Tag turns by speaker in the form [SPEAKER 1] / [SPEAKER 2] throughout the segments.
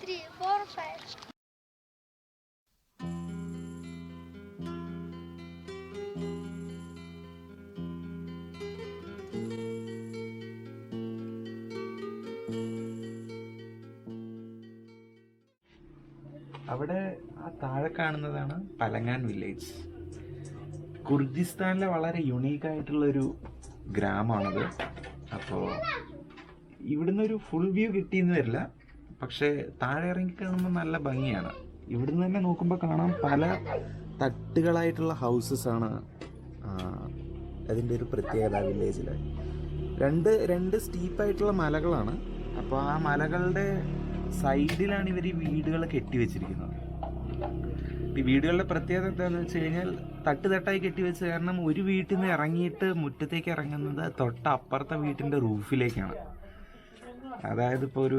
[SPEAKER 1] 3, 4, 5.
[SPEAKER 2] അവിടെ ആ താഴെ കാണുന്നതാണ് പലങ്ങാൻ വില്ലേജ്. കുർദിസ്ഥാനിലെ വളരെ യുണീക്കായിട്ടുള്ളൊരു ഗ്രാമമാണത്. അപ്പോൾ ഇവിടുന്ന് ഒരു ഫുൾ വ്യൂ കിട്ടിയെന്ന് വരില്ല, പക്ഷേ താഴെ ഇറങ്ങി കാണുമ്പോൾ നല്ല ഭംഗിയാണ്. ഇവിടുന്ന് തന്നെ നോക്കുമ്പോൾ കാണാം പല തട്ടുകളായിട്ടുള്ള ഹൗസസ് ആണ് അതിൻ്റെ ഒരു പ്രത്യേകത. വില്ലേജിൽ രണ്ട് സ്റ്റീപ്പായിട്ടുള്ള മലകളാണ്. അപ്പോൾ ആ മലകളുടെ സൈഡിലാണ് ഇവർ ഈ വീടുകൾ കെട്ടിവെച്ചിരിക്കുന്നത്. ഈ വീടുകളുടെ പ്രത്യേകത എന്താണെന്ന് വെച്ച് കഴിഞ്ഞാൽ തട്ടായി കെട്ടിവെച്ച് കാരണം ഒരു വീട്ടിൽ നിന്ന് ഇറങ്ങിയിട്ട് മുറ്റത്തേക്ക് ഇറങ്ങുന്നത് തൊട്ടപ്പുറത്തെ വീട്ടിൻ്റെ റൂഫിലേക്കാണ്. അതായത് ഇപ്പോൾ ഒരു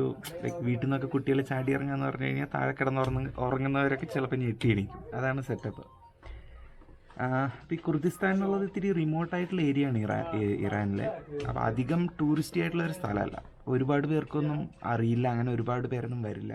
[SPEAKER 2] വീട്ടിൽ നിന്നൊക്കെ കുട്ടികൾ ചാടി ഇറങ്ങുകയെന്ന് പറഞ്ഞു കഴിഞ്ഞാൽ താഴെ കിടന്ന് ഉറങ്ങുന്നവരൊക്കെ ചിലപ്പോൾ ഞെട്ടിയടിക്കും. അതാണ് സെറ്റപ്പ്. ഇപ്പോൾ ഈ കുർദിസ്ഥാൻ എന്നുള്ളത് ഇത്തിരി റിമോട്ടായിട്ടുള്ള ഏരിയയാണ് ഇറാനിലെ. അപ്പോൾ അധികം ടൂറിസ്റ്റി ആയിട്ടുള്ള ഒരു സ്ഥലമല്ല. ഒരുപാട് പേർക്കൊന്നും അറിയില്ല, അങ്ങനെ ഒരുപാട് പേരൊന്നും വരില്ല.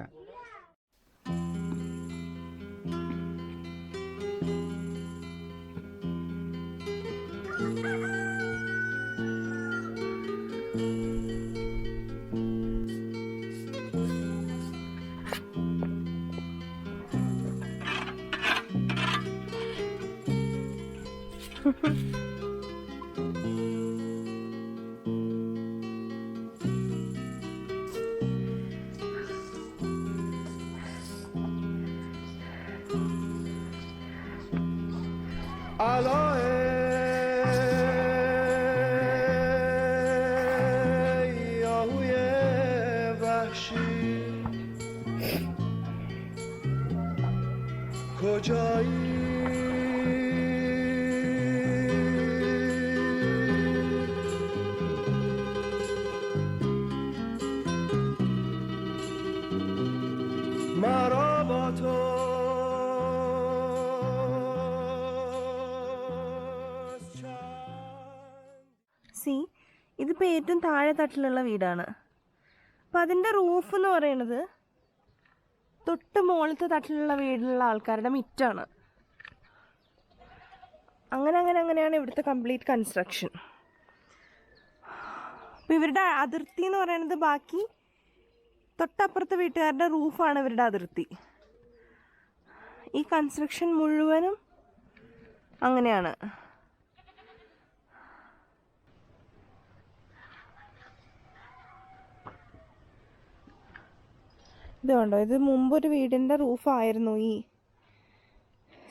[SPEAKER 3] ഇതിപ്പോൾ ഏറ്റവും താഴെ തട്ടിലുള്ള വീടാണ്. അപ്പം അതിൻ്റെ റൂഫ് എന്ന് പറയുന്നത് തൊട്ട് മുകളിലത്തെ തട്ടിലുള്ള വീടിലുള്ള ആൾക്കാരുടെ മിറ്റാണ്. അങ്ങനെയാണ് ഇവിടുത്തെ കംപ്ലീറ്റ് കൺസ്ട്രക്ഷൻ. അപ്പം ഇവരുടെ അതിർത്തി എന്ന് പറയുന്നത് ബാക്കി തൊട്ടപ്പുറത്തെ വീട്ടുകാരുടെ റൂഫാണ് ഇവരുടെ അതിർത്തി. ഈ കൺസ്ട്രക്ഷൻ മുഴുവനും അങ്ങനെയാണ്. ഇത് കണ്ടോ, ഇത് മുമ്പൊരു വീടിൻ്റെ റൂഫായിരുന്നു ഈ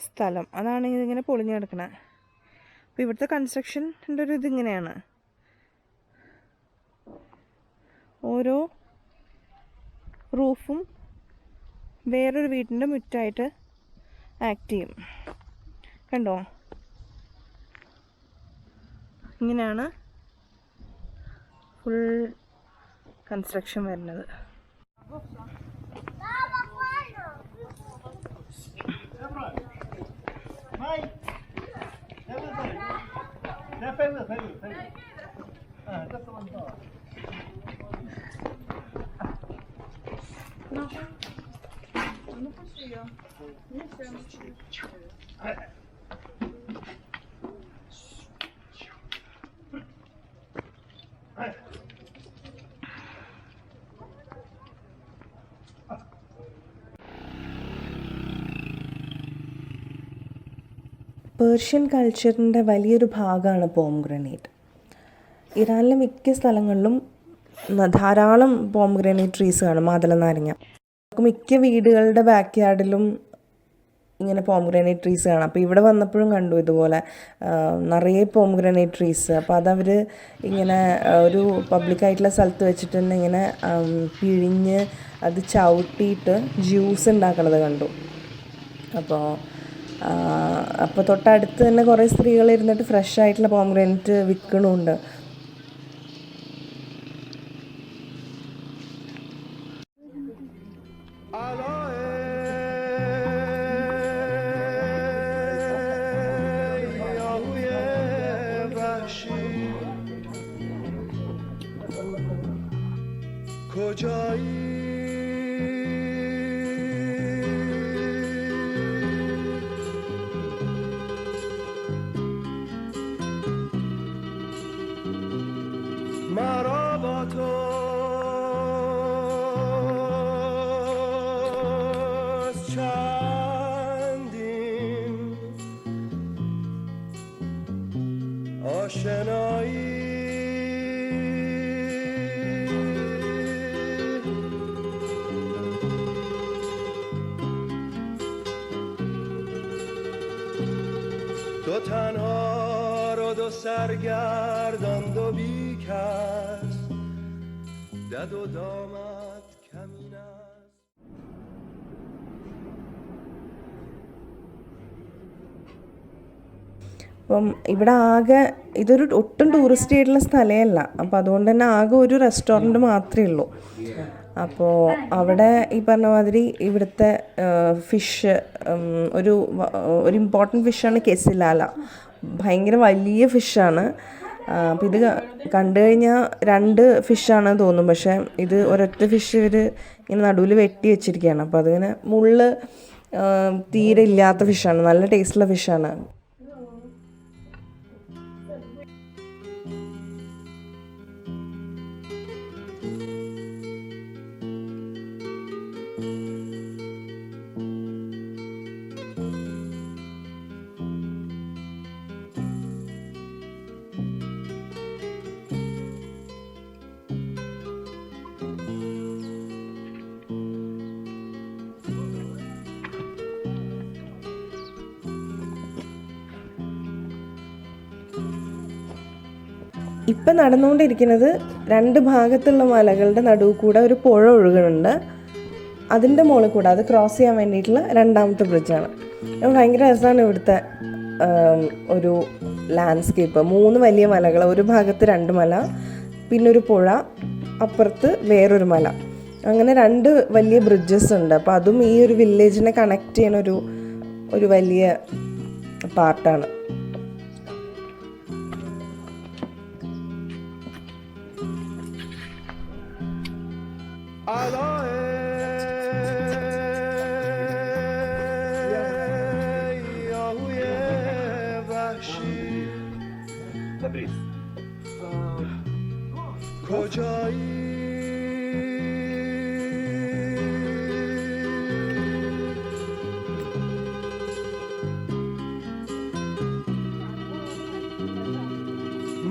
[SPEAKER 3] സ്ഥലം. അതാണ് ഇതിങ്ങനെ പൊളിഞ്ഞു കിടക്കണത്. അപ്പോൾ ഇവിടുത്തെ കൺസ്ട്രക്ഷൻ്റെ ഒരു ഇതിങ്ങനെയാണ്. ഓരോ റൂഫും വേറൊരു വീടിൻ്റെ മുറ്റായിട്ട് ആക്ട് ചെയ്യും. കണ്ടോ, ഇങ്ങനെയാണ് ഫുൾ കൺസ്ട്രക്ഷൻ വരുന്നത്. പേർഷ്യൻ കൾച്ചറിൻ്റെ വലിയൊരു ഭാഗമാണ് പോംഗ്രനേറ്റ്. ഇറാനിലെ മിക്ക സ്ഥലങ്ങളിലും ധാരാളം പോംഗ്രനേറ്റ് ട്രീസ് കാണും, മാതള നാരങ്ങ. മിക്ക വീടുകളുടെ ബാക്ക് യാർഡിലും ഇങ്ങനെ പോംഗ്രനേറ്റ് ട്രീസ് കാണാം. അപ്പോൾ ഇവിടെ വന്നപ്പോഴും കണ്ടു ഇതുപോലെ നിറയെ പോംഗ്രനേറ്റ് ട്രീസ്. അപ്പോൾ അതവർ ഇങ്ങനെ ഒരു പബ്ലിക്കായിട്ടുള്ള സ്ഥലത്ത് വെച്ചിട്ട് തന്നെ ഇങ്ങനെ പിഴിഞ്ഞ് അത് ചവിട്ടിയിട്ട് ജ്യൂസ് ഉണ്ടാക്കണത് കണ്ടു. അപ്പോൾ തൊട്ടടുത്ത് തന്നെ കുറേ സ്ത്രീകൾ ഇരുന്നിട്ട് ഫ്രഷ് ആയിട്ടുള്ള പോംഗ്രനേറ്റ് വിൽക്കണമുണ്ട്.
[SPEAKER 1] آشنایی تو تنها رو دو سرگردان دو بیکس دد و دامت کمین است.
[SPEAKER 3] അപ്പം ഇവിടെ ആകെ ഇതൊരു ഒട്ടും ടൂറിസ്റ്റ് ആയിട്ടുള്ള സ്ഥലമല്ല, അപ്പോൾ അതുകൊണ്ട് തന്നെ ആകെ ഒരു റെസ്റ്റോറൻറ്റ് മാത്രമേ ഉള്ളൂ. അപ്പോൾ അവിടെ ഈ പറഞ്ഞ മാതിരി ഇവിടുത്തെ ഫിഷ് ഒരു ഇമ്പോർട്ടൻറ്റ് ഫിഷാണ് കെസിലാല. ഭയങ്കര വലിയ ഫിഷാണ്. അപ്പോൾ ഇത് കണ്ടു കഴിഞ്ഞാൽ 2 ഫിഷാണ് തോന്നും, പക്ഷേ ഇത് ഒരൊറ്റ ഫിഷ് ഇവർ ഇങ്ങനെ നടുവിൽ വെട്ടി വെച്ചിരിക്കുകയാണ്. അപ്പോൾ അതിങ്ങനെ മുള്ള് തീരെ ഇല്ലാത്ത ഫിഷാണ്, നല്ല ടേസ്റ്റുള്ള ഫിഷാണ്. ഇപ്പം നടന്നുകൊണ്ടിരിക്കുന്നത് 2 ഭാഗത്തുള്ള മലകളുടെ നടുവ് കൂടെ ഒരു പുഴ ഒഴുകുന്നുണ്ട്. അതിൻ്റെ മുകളിൽ കൂടെ അത് ക്രോസ് ചെയ്യാൻ വേണ്ടിയിട്ടുള്ള 2ാമത്തെ ബ്രിഡ്ജാണ്. ഭയങ്കര രസമാണ് ഇവിടുത്തെ ഒരു ലാൻഡ്സ്കേപ്പ്. 3 വലിയ മലകൾ, ഒരു ഭാഗത്ത് 2 മല, പിന്നെ ഒരു പുഴ, അപ്പുറത്ത് വേറൊരു മല, അങ്ങനെ 2 വലിയ ബ്രിഡ്ജസ് ഉണ്ട്. അപ്പോൾ അതും ഈ ഒരു വില്ലേജിനെ കണക്ട് ചെയ്യുന്ന ഒരു വലിയ പാർട്ടാണ്.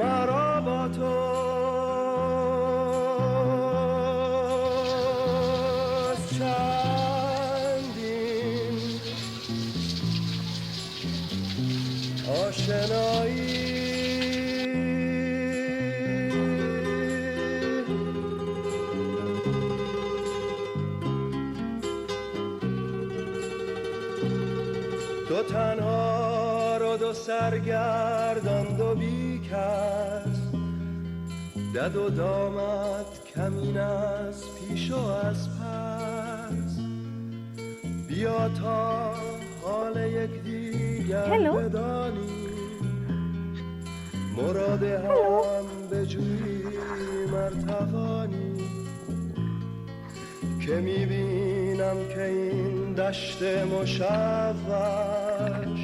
[SPEAKER 1] مرا با تو چندین آشنایی تو تنها رو دو سرگردان دو بیکس دد و دامت کمین از پیش و از پس بیا تا حال یک دیگر بدانیم مراد هم بجوییم ارتوانی که میبینم که این دشت مشوش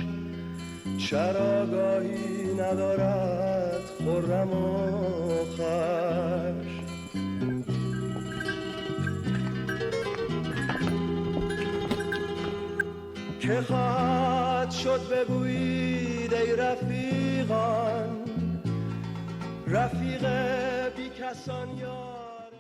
[SPEAKER 1] چراگاهی ندارد خرم و خوش. که خواهد شد بگویید ای رفیقان رفیق بی کسان یار.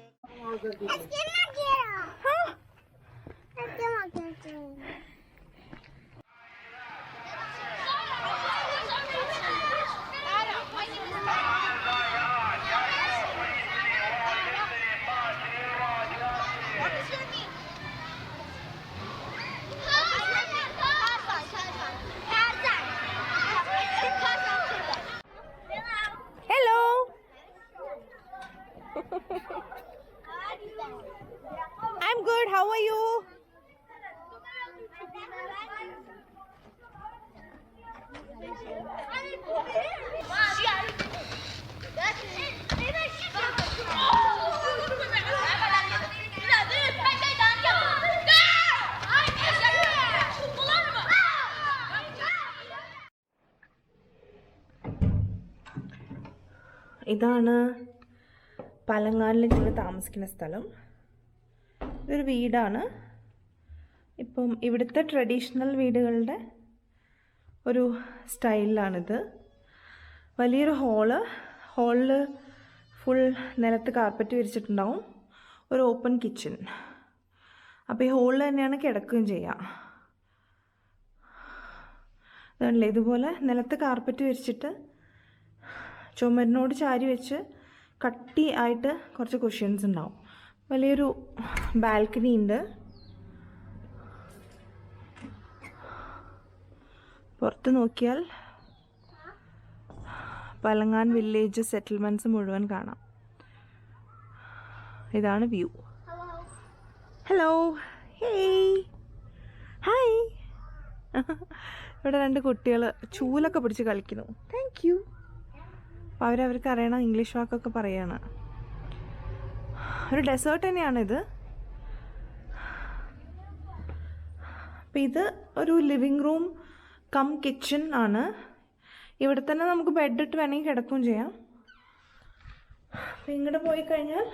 [SPEAKER 3] I'm good. How are you? ഇതാണ് പലങ്ങാടിൽ ഞങ്ങൾ താമസിക്കുന്ന സ്ഥലം. ഇതൊരു വീടാണ്. ഇപ്പം ഇവിടുത്തെ ട്രഡീഷണൽ വീടുകളുടെ ഒരു സ്റ്റൈലിലാണിത്. വലിയൊരു ഹോളിൽ ഫുൾ നിലത്ത് കാർപ്പറ്റ് വിരിച്ചിട്ടുണ്ടാവും. ഒരു ഓപ്പൺ കിച്ചൺ. അപ്പോൾ ഈ ഹോളിൽ തന്നെയാണ് കിടക്കുകയും ചെയ്യുക. അതല്ലേ ഇതുപോലെ നിലത്ത് കാർപ്പറ്റ് വിരിച്ചിട്ട് ചുമരിനോട് ചാരി വെച്ച് കട്ടി ആയിട്ട് കുറച്ച് കുഷ്യൻസ് ഉണ്ടാവും. വലിയൊരു ബാൽക്കണി ഉണ്ട്. പുറത്ത് നോക്കിയാൽ പലങ്ങാൻ വില്ലേജ് സെറ്റിൽമെൻറ്റ്സ് മുഴുവൻ കാണാം. ഇതാണ് വ്യൂ. Hello, hey, hi. ഇവിടെ 2 കുട്ടികൾ ചൂലൊക്കെ പിടിച്ച് കളിക്കുന്നു. Thank you. അപ്പോൾ അവർക്ക് അറിയണം ഇംഗ്ലീഷ് വാക്കൊക്കെ പറയാണ്. ഒരു ഡെസേർട്ട് തന്നെയാണിത്. അപ്പം ഇത് ഒരു ലിവിങ് റൂം കം കിച്ചൺ ആണ്. ഇവിടെ തന്നെ നമുക്ക് ബെഡ് ഇട്ട് വേണമെങ്കിൽ കിടക്കുകയും ചെയ്യാം. അപ്പം ഇങ്ങോട്ട് പോയി കഴിഞ്ഞാൽ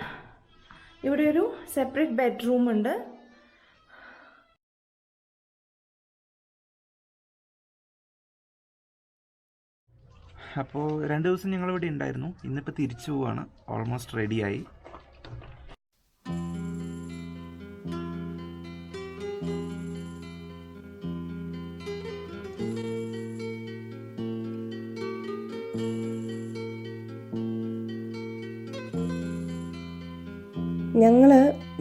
[SPEAKER 3] ഇവിടെ ഒരു സെപ്പറേറ്റ് ബെഡ്റൂം ഉണ്ട്.
[SPEAKER 2] അപ്പോൾ 2 ദിവസം ഞങ്ങളിവിടെ ഉണ്ടായിരുന്നു. ഇന്നിപ്പോൾ തിരിച്ചു പോവാണ്. ഓൾമോസ്റ്റ് റെഡിയായി.
[SPEAKER 3] ഞങ്ങൾ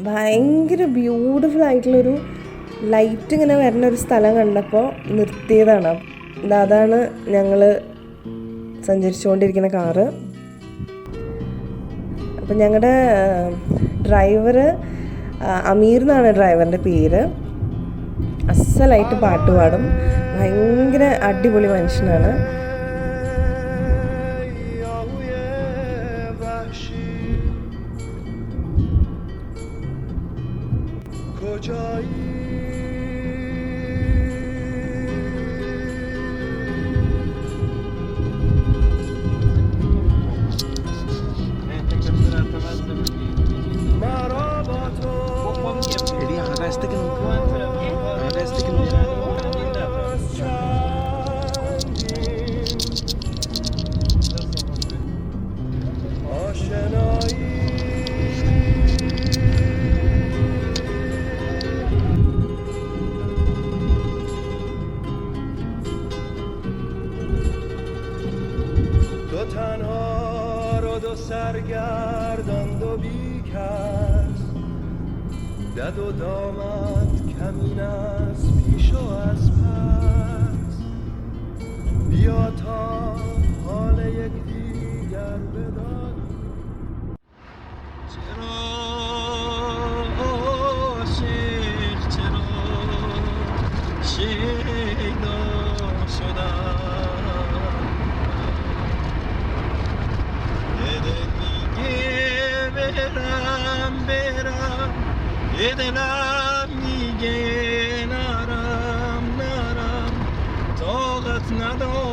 [SPEAKER 3] ഭയങ്കര ബ്യൂട്ടിഫുൾ ആയിട്ടുള്ളൊരു ലൈറ്റ് ഇങ്ങനെ വരുന്ന ഒരു സ്ഥലം കണ്ടപ്പോൾ നിർത്തിയതാണ്. അതാണ് ഞങ്ങൾ സഞ്ചരിച്ചുകൊണ്ടിരിക്കുന്ന കാറ്. അപ്പം ഞങ്ങളുടെ ഡ്രൈവർ അമീർ എന്നാണ് ഡ്രൈവറിൻ്റെ പേര്. അസലായിട്ട് പാട്ട് പാടും. ഭയങ്കര അടിപൊളി മനുഷ്യനാണ്.
[SPEAKER 2] ആകാശത്തേക്ക് നോക്കുക.
[SPEAKER 1] دو تنها رو دو سرگرداند و بیکس دد و دامت کمین از پیش و از پس بیا تا حال یکدیگر بدانیم چرا عاشق چرا شیدا شدم برم دلم میگه نرم طاقت ندارم